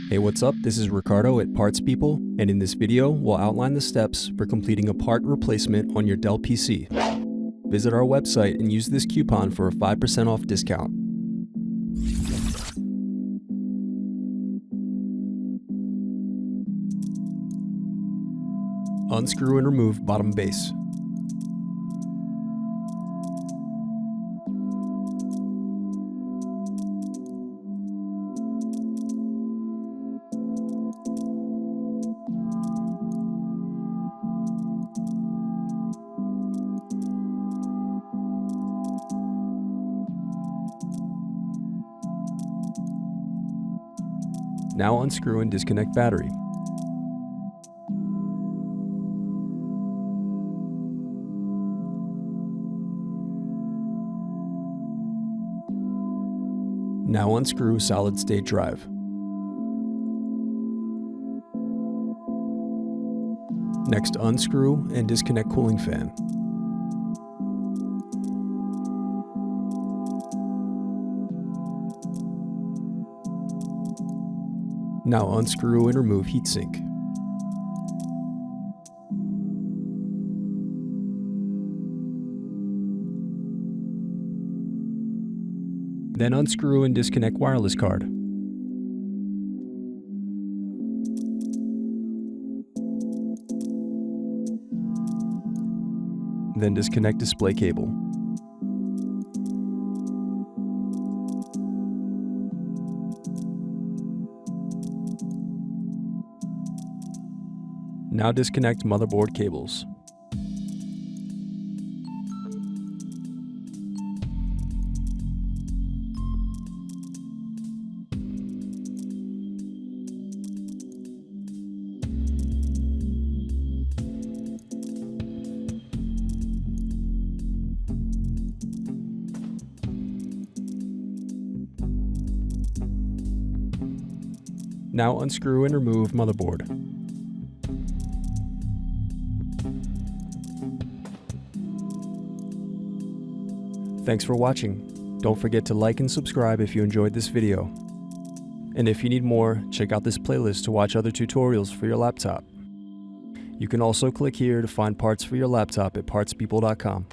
Hey, what's up? This is Ricardo at Parts People, and in this video, we'll outline the steps for completing a part replacement on your Dell PC. Visit our website and use this coupon for a 5% off discount. Unscrew and remove bottom base. Now unscrew and disconnect battery. Now unscrew solid-state drive. Next, unscrew and disconnect cooling fan. Now unscrew and remove heatsink. Then unscrew and disconnect wireless card. Then disconnect display cable. Now disconnect motherboard cables. Now unscrew and remove motherboard. Thanks for watching. Don't forget to like and subscribe if you enjoyed this video. And if you need more, check out this playlist to watch other tutorials for your laptop. You can also click here to find parts for your laptop at partspeople.com.